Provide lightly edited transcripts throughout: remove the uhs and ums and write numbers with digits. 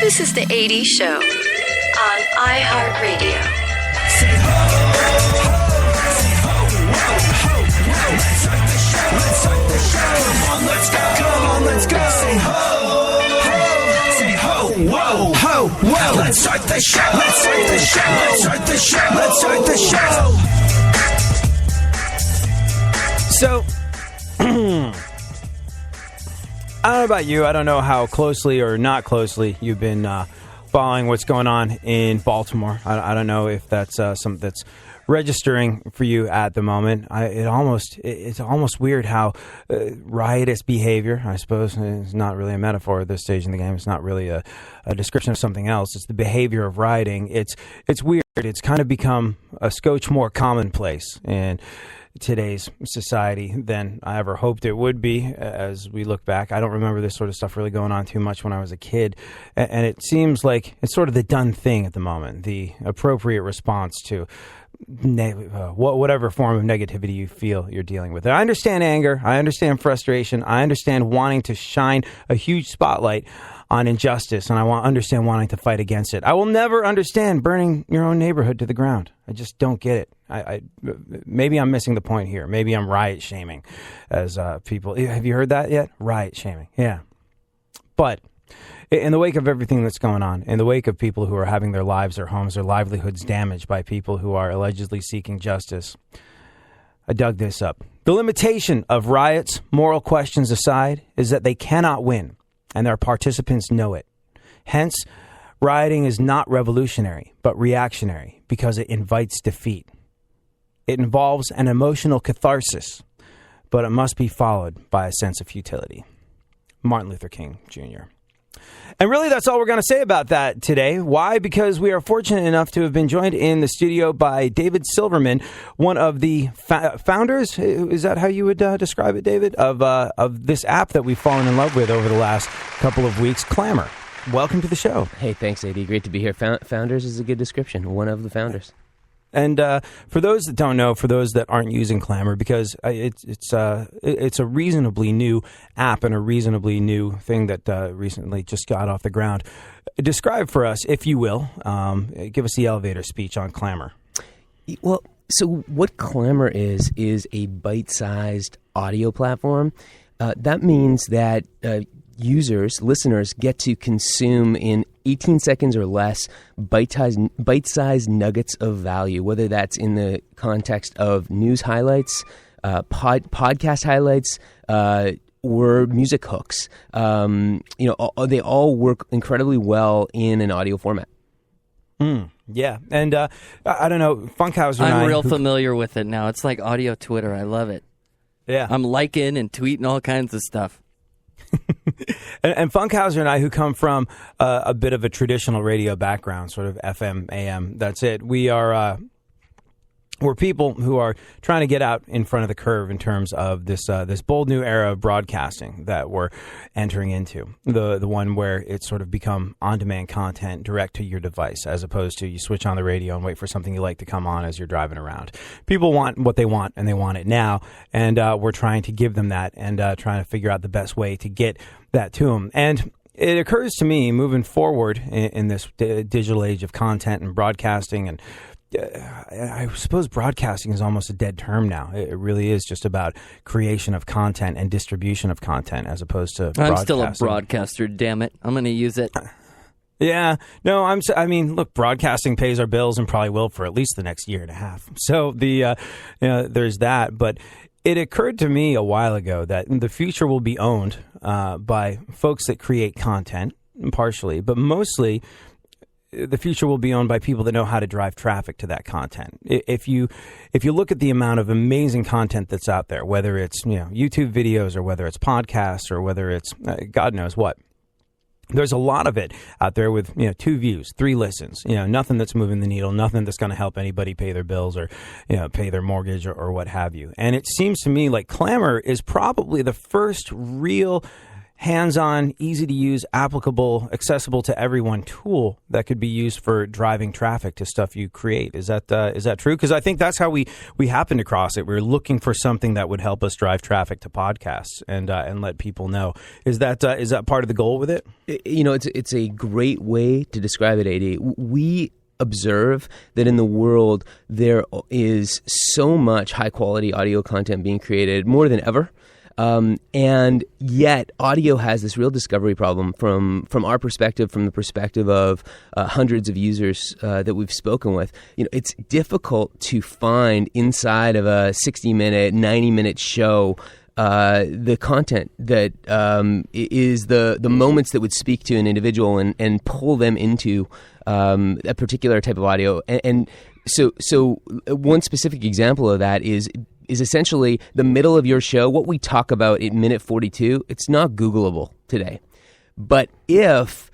This is the 80s Show on iHeartRadio. Say ho, ho, say ho, ho, ho, ho. Let's start the show. Let's start the show. Come on, let's go. Come on, let's go. Say ho, ho, say ho, whoa, ho, whoa. Let's start the show. Let's start the show. Let's start the show. Let's start the show. So, I don't know about you. I don't know how closely or not closely you've been following what's going on in Baltimore. I don't know if that's something that's registering for you at the moment. It's almost weird how riotous behavior, I suppose, is not really a metaphor at this stage in the game. It's not really a description of something else. It's the behavior of rioting. It's weird. It's kind of become a scotch more commonplace in today's society than I ever hoped it would be as we look back. I don't remember this sort of stuff really going on too much when I was a kid, and it seems like it's sort of the done thing at the moment, the appropriate response to whatever form of negativity you feel you're dealing with. I understand anger, I understand frustration, I understand wanting to shine a huge spotlight on injustice, and I understand wanting to fight against it. I will never understand burning your own neighborhood to the ground. I just don't get it. Maybe I'm missing the point here. Maybe I'm riot shaming as people. Have you heard that yet? Riot shaming. Yeah. But in the wake of everything that's going on, in the wake of people who are having their lives, their homes, their livelihoods damaged by people who are allegedly seeking justice, I dug this up. The limitation of riots, moral questions aside, is that they cannot win, and their participants know it. Hence, rioting is not revolutionary, but reactionary, because it invites defeat. It involves an emotional catharsis, but it must be followed by a sense of futility. Martin Luther King, Jr. And really, that's all we're going to say about that today. Why? Because we are fortunate enough to have been joined in the studio by David Silverman, one of the founders, is that how you would describe it, David, of this app that we've fallen in love with over the last couple of weeks, clammr. Welcome to the show. Hey, thanks, AD. Great to be here. Founders is a good description. One of the founders. And for those that don't know, for those that aren't using clammr, because it's a reasonably new app and a reasonably new thing that recently just got off the ground. Describe for us, if you will, give us the elevator speech on clammr. Well, so what clammr is a bite-sized audio platform. That means that listeners get to consume in 18 seconds or less bite-sized nuggets of value, whether that's in the context of news highlights, podcast highlights, or music hooks. They all work incredibly well in an audio format. Yeah, and I don't know, Funkhauser and I'm real familiar with it now. It's like audio Twitter. I love it. Yeah. I'm liking and tweeting all kinds of stuff. And Funkhauser and I, who come from a bit of a traditional radio background, sort of FM, AM, that's it. We're people who are trying to get out in front of the curve in terms of this bold new era of broadcasting that we're entering into. The one where it's sort of become on-demand content direct to your device, as opposed to you switch on the radio and wait for something you like to come on as you're driving around. People want what they want, and they want it now. And we're trying to give them that and trying to figure out the best way to get that to them. And it occurs to me, moving forward in this digital age of content and broadcasting, and I suppose broadcasting is almost a dead term now. It really is just about creation of content and distribution of content as opposed to broadcasting. I'm still a broadcaster, damn it. I'm going to use it. Yeah. No, I mean, look, broadcasting pays our bills and probably will for at least the next year and a half. So there's that. But it occurred to me a while ago that the future will be owned by folks that create content, partially, but mostly the future will be owned by people that know how to drive traffic to that content. If you look at the amount of amazing content that's out there, whether it's YouTube videos or whether it's podcasts or whether it's God knows what, there's a lot of it out there with 2 views, 3 listens, nothing that's moving the needle, nothing that's going to help anybody pay their bills or pay their mortgage or what have you. And it seems to me like clammr is probably the first real hands-on, easy-to-use, applicable, accessible to everyone tool that could be used for driving traffic to stuff you create. Is that true? Because I think that's how we happened across it. We were looking for something that would help us drive traffic to podcasts and let people know. Is that part of the goal with it? It's a great way to describe it, AD. We observe that in the world there is so much high-quality audio content being created, more than ever. And yet audio has this real discovery problem from our perspective, from the perspective of hundreds of users that we've spoken with. It's difficult to find inside of a 60-minute, 90-minute show the content that is the moments that would speak to an individual and pull them into a particular type of audio. And so one specific example of that is essentially the middle of your show. What we talk about at minute 42, it's not Googleable today. But if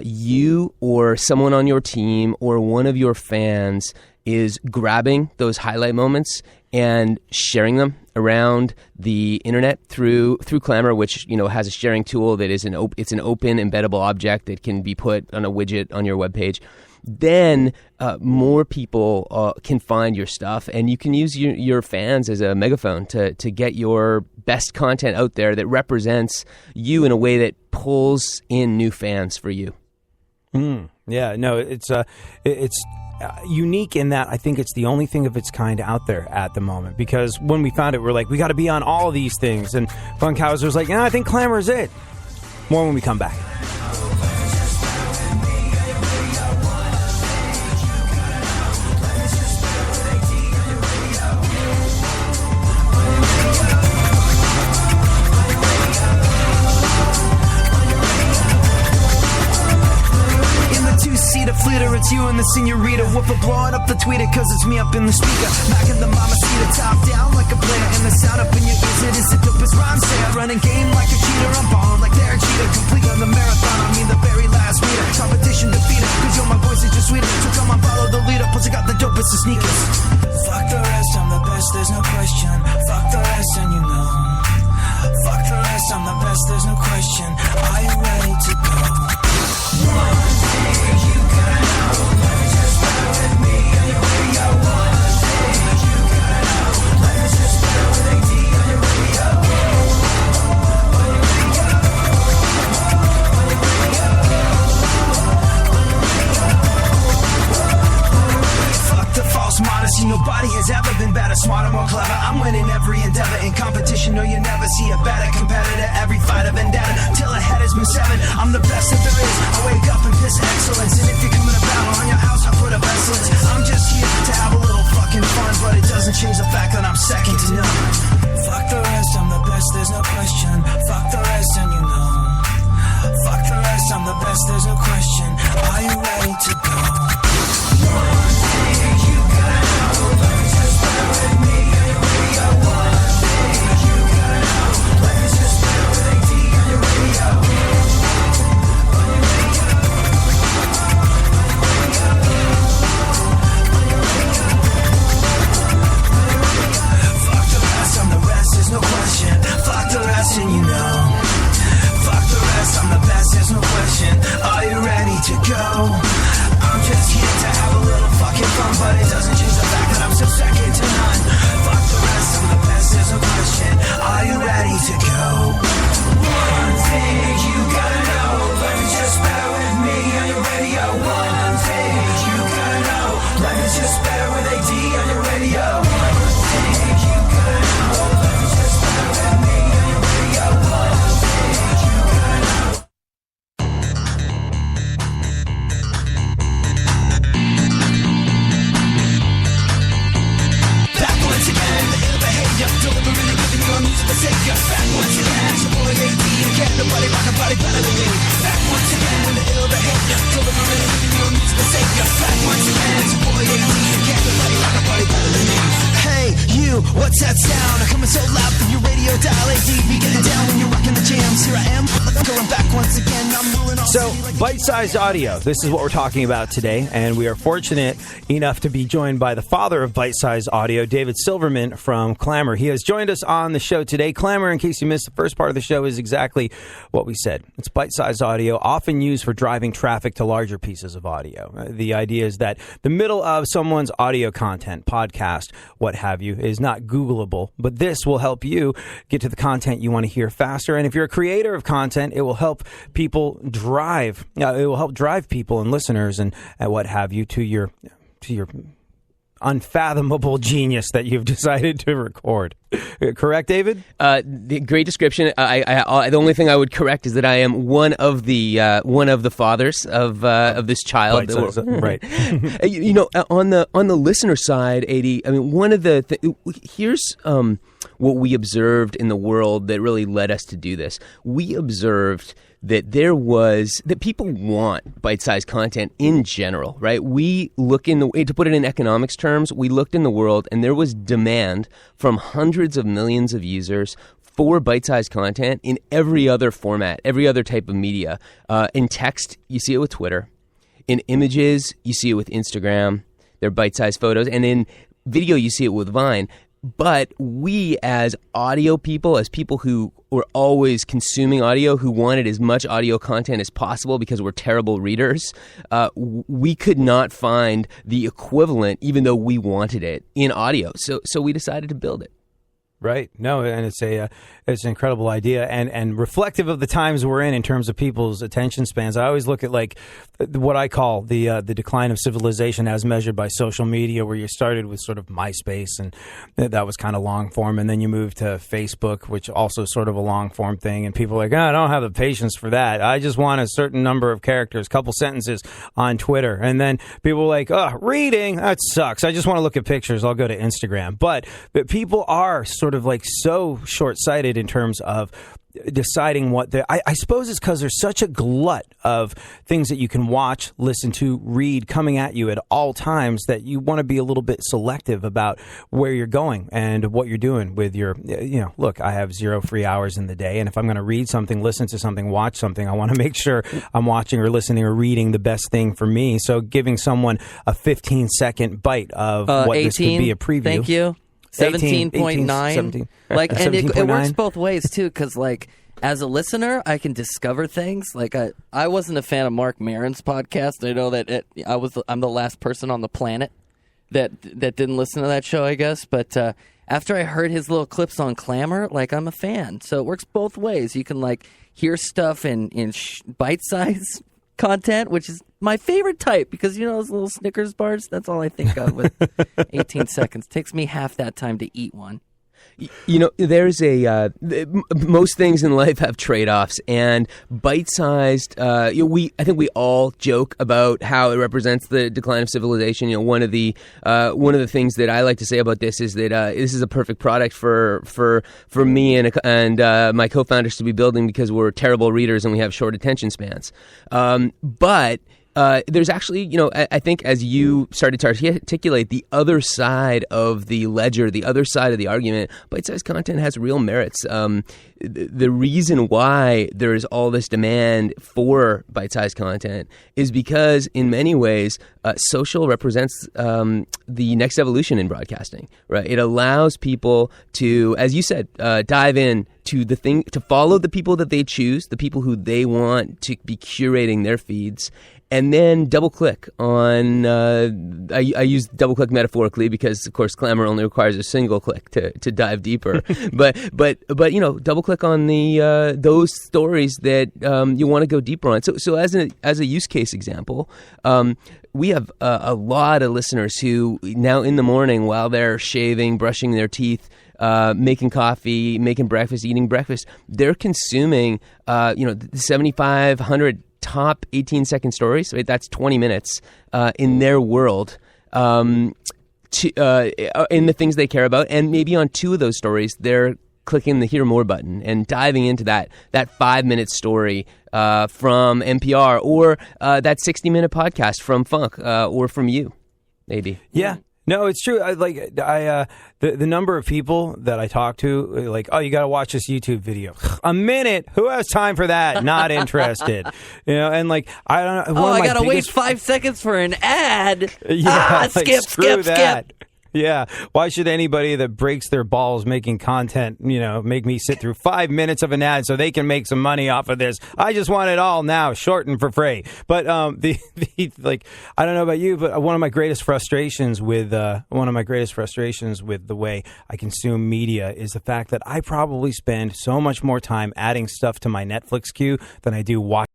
you or someone on your team or one of your fans is grabbing those highlight moments and sharing them around the internet through clammr, which has a sharing tool that is it's an open embeddable object that can be put on a widget on your webpage, then more people can find your stuff, and you can use your fans as a megaphone to get your best content out there that represents you in a way that pulls in new fans for you. Yeah, no, it's unique in that I think it's the only thing of its kind out there at the moment, because when we found it, we're like, we got to be on all of these things, and Funkhauser's like, I think clammr is it. More when we come back. Flitter, it's you and the senorita. Whooper blowing up the tweeter, cause it's me up in the speaker. Knocking the mama seat top down like a player. And the sound up in your ears, it is the dopest rhyme say. I run a game like a cheater, I'm balling like they're a cheater. Complete on the marathon, I mean the very last meter. Competition defeated, cause your my voice is just sweeter. So come on, follow the leader, plus I got the dopest of sneakers. Fuck the rest, I'm the best, there's no question. Fuck the rest, and you know. Fuck the rest, I'm the best, there's no question. Are you ready to go? One thing you gotta know, life is just better with me on your radio. One thing you gotta know, life is just better with AD on your radio. On your radio. On your radio. Fuck the false modesty, nobody has ever been better, smarter, more clever. I'm winning every endeavor in competition. No, you never see a better competitor. Every fight a vendetta till a head has been severed. I'm the best that there is. I wake up and piss excellence. And if you're coming to battle on your house, I put up excellence. I'm just here to have a little fucking fun, but it doesn't change the fact that I'm second to none. Fuck the rest, I'm the best, there's no question. Fuck the rest, and you know. Fuck the rest, I'm the best, there's no question. Are you ready to go? One thing you gotta know, life is just better with me on your radio. One thing you gotta know, life is just better with AD on your radio. On your radio. Fuck the rest, I'm the rest, there's no question. Fuck the rest, and you know. Fuck the rest, I'm the best, there's no question. Are you ready to go? I'm just here to have a little fucking fun, but it doesn't change the fact that I'm so second to none. Fuck the rest, I'm the best, there's no question. Are you ready to go? One thing you gotta know, life is just better with me on your radio. One thing you gotta know, life is just better with AD on your radio. One thing you gotta know, life is just better with me on your radio. One thing you gotta know. Back once again, the ill behavior, delivering and giving your music the savior. Back once again, it's your boy AD, and can't nobody rock a body better than me. Back once again, the ill behavior, delivering and giving your music the savior. Back once again, it's your boy AD, and can't nobody rock a body better than me. Hey, you, what's that sound? Coming so loud from your radio dial. ADV, get it down when you're rocking the jams. Here I am, going back once again. I'm ruling all So, city like- bite-sized audio. This is what we're talking about today, and we are fortunate enough to be joined by the father of bite-sized audio, David Silverman from clammr. He has joined us on the show today. clammr, in case you missed the first part of the show, is exactly what we said. It's bite-sized audio, often used for driving traffic to larger pieces of audio. The idea is that the middle of someone's audio content, podcast, what have you, is not Googleable, but this will help you get to the content you want to hear faster. And if you're a creator of content, it will help people drive. It will help drive people and listeners and what have you to your unfathomable genius that you've decided to record. Correct, David? The great description. The only thing I would correct is that I am one of the fathers of this child. Right. On the listener side, AD. I mean, one of the here's what we observed in the world that really led us to do this. We observed that people want bite-sized content in general, right? We look to put it in economics terms, we looked in the world and there was demand from hundreds of millions of users for bite-sized content in every other format, every other type of media. In text, you see it with Twitter. In images, you see it with Instagram. They're bite-sized photos. And in video, you see it with Vine. But we as audio people, as people who were always consuming audio, who wanted as much audio content as possible because we're terrible readers, we could not find the equivalent, even though we wanted it, in audio. So we decided to build it. Right. No, and it's an incredible idea and reflective of the times we're in terms of people's attention spans. I always look at like what I call the decline of civilization as measured by social media, where you started with sort of MySpace and that was kind of long form, and then you moved to Facebook, which also sort of a long form thing, and people are like, I don't have the patience for that. I just want a certain number of characters, couple sentences on Twitter, and then people are like, reading, that sucks. I just want to look at pictures. I'll go to Instagram. But people are sort of like so short-sighted in terms of deciding what I suppose it's because there's such a glut of things that you can watch, listen to, read coming at you at all times that you want to be a little bit selective about where you're going and what you're doing with your, look, I have 0 free hours in the day, and if I'm going to read something, listen to something, watch something, I want to make sure I'm watching or listening or reading the best thing for me. So giving someone a 15-second bite of what 18, this could be a preview. Thank you. 17.9. 17. Like, and it 17.9. works both ways too, because like as a listener, I can discover things. Like I wasn't a fan of Mark Maron's podcast. I know that I'm the last person on the planet that didn't listen to that show, I guess. But after I heard his little clips on clammr, like I'm a fan. So it works both ways. You can like hear stuff in bite-sized content, which is my favorite type, because those little Snickers bars, that's all I think of with 18 seconds. Takes me half that time to eat one. There's most things in life have trade-offs, and bite-sized. I think we all joke about how it represents the decline of civilization. One of the things that I like to say about this is that this is a perfect product for me and my co-founders to be building, because we're terrible readers and we have short attention spans. But there's actually, I think as you started to articulate the other side of the ledger, the other side of the argument, bite-sized content has real merits. The reason why there is all this demand for bite-sized content is because, in many ways, social represents the next evolution in broadcasting. Right? It allows people to, as you said, dive in to the thing, to follow the people that they choose, the people who they want to be curating their feeds. And then double-click on, I use double-click metaphorically because, of course, clammr only requires a single click to dive deeper. but double-click on those stories that you want to go deeper on. So as a use case example, we have a lot of listeners who now in the morning, while they're shaving, brushing their teeth, making coffee, making breakfast, eating breakfast, they're consuming, 7,500 top 18-second stories. Right? That's 20 minutes in their world, in the things they care about. And maybe on 2 of those stories, they're clicking the Hear More button and diving into that 5-minute story from NPR, or that 60-minute podcast from Funk, or from you, maybe. Yeah. No, it's true. The number of people that I talk to, like, oh, you got to watch this YouTube video. A minute? Who has time for that? Not interested. And like, I don't know. I got to wait 5 seconds for an ad. Yeah, skip. Yeah. Why should anybody that breaks their balls making content, make me sit through 5 minutes of an ad so they can make some money off of this? I just want it all now, short and for free. But I don't know about you, but one of my greatest frustrations with the way I consume media is the fact that I probably spend so much more time adding stuff to my Netflix queue than I do watching